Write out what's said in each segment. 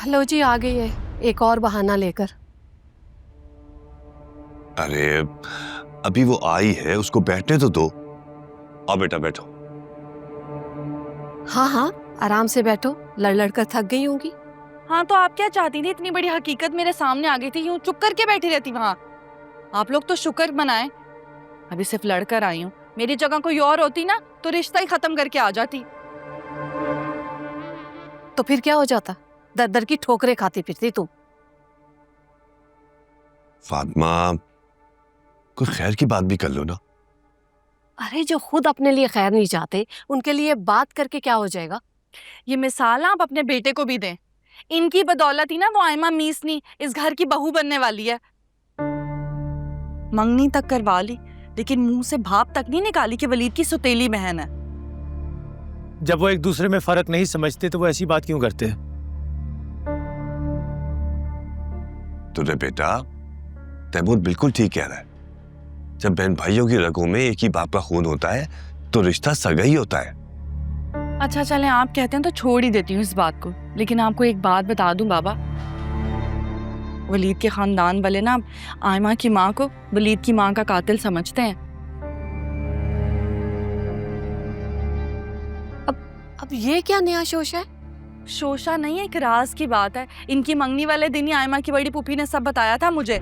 लो जी, आ गई है एक और बहाना लेकर। अरे अभी वो आई है, उसको बैठने तो दो। आओ बेटा बैठो। हाँ हाँ, आराम से बैठो, लड़ लड़ कर थक गई होंगी। हाँ तो आप क्या चाहती थी? इतनी बड़ी हकीकत मेरे सामने आ गई थी, यूं चुप करके बैठी रहती वहां। आप लोग तो शुक्र मनाएं, अभी सिर्फ लड़कर आई हूँ। मेरी जगह कोई और होती ना तो रिश्ता ही खत्म करके आ जाती। तो फिर क्या हो जाता? दर दर की ठोकरें खाती फिरती तुम। फातिमा, कोई खैर की बात भी कर लो ना। अरे जो खुद अपने लिए खैर नहीं चाहते, उनके लिए बात करके क्या हो जाएगा? ये मिसाल आप अपने बेटे को भी दें। इनकी बदौलत ही ना वो आयमा मीसनी इस घर की बहू बनने वाली है। मंगनी तक करवा ली, लेकिन मुंह से भाप तक नहीं निकाली कि वलीद की सौतेली बहन है। जब वो एक दूसरे में फर्क नहीं समझते तो वो ऐसी बात क्यों करते हैं? तुझे बेटा, तैमूर बिल्कुल ठीक कह रहा है। जब बहन भाइयों की रगों में एक ही बाप का खून होता है तो रिश्ता सगा ही होता है। अच्छा चलें, आप कहते हैं तो छोड़ ही देती हूँ इस बात को, लेकिन आपको एक बात बता दूं बाबा, वलीद के खानदान वाले ना आयमा की माँ को वलीद की माँ का कातिल समझते हैं। अब ये क्या नया शोशा है? शोशा नहीं है, एक राज की बात है। इनकी मंगनी वाले दिन ही आयमा की बड़ी पुफी ने सब बताया था मुझे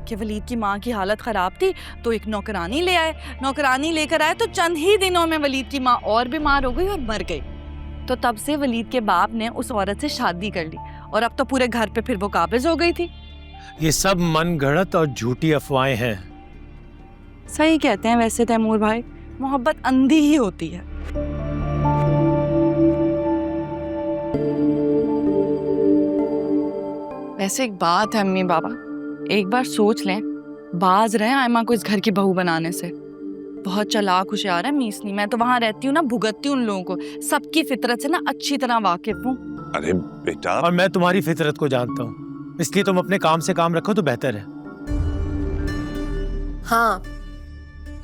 कि वलीद की माँ की हालत खराब थी तो एक नौकरानी ले आए। नौकरानी लेकर आए तो चंद ही दिनों में वलीद की माँ और बीमार हो गई और मर गई। तो तब से वलीद के बाप ने उस औरत से शादी कर ली और अब तो पूरे घर पे फिर वो काबिज हो गई थी। ये सब मनगढ़ंत और झूठी अफवाहें हैं। सही कहते हैं वैसे तैमूर भाई, मोहब्बत अंधी ही होती है। वैसे एक बात है अम्मी बाबा, एक बार सोच लें, बाज रहे आयमा को इस घर की बहू बनाने से। बहुत चालाक होशियार है मीसनी। मैं तो वहां रहती हूँ ना, भुगतती हूँ उन लोगों को, सबकी फितरत से ना अच्छी तरह वाकिफ हूँ। अरे बेटा, और मैं तुम्हारी फितरत को जानता हूँ, इसलिए तुम अपने काम से काम रखो तो बेहतर है। हाँ,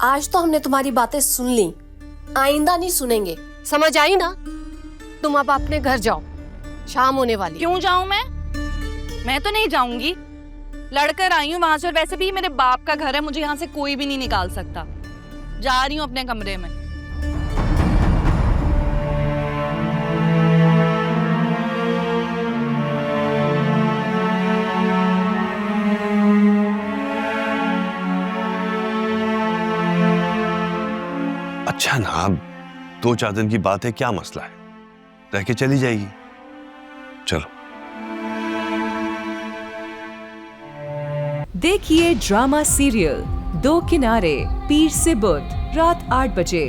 आज तो हमने तुम्हारी बातें सुन ली, आइंदा नहीं सुनेंगे, समझ आई ना? तुम अब अपने घर जाओ, शाम होने वाली। क्यों जाऊं मैं तो नहीं जाऊंगी। लड़कर आई हूँ वहां से, और वैसे भी मेरे बाप का घर है, मुझे यहाँ से कोई भी नहीं निकाल सकता। जा रही हूँ अपने कमरे में। अच्छा ना, 2-4 दिन की बात है, क्या मसला है, रह के चली जाएगी। चलो। देखिए ड्रामा सीरियल दो किनारे, पीर से बुध, रात 8 बजे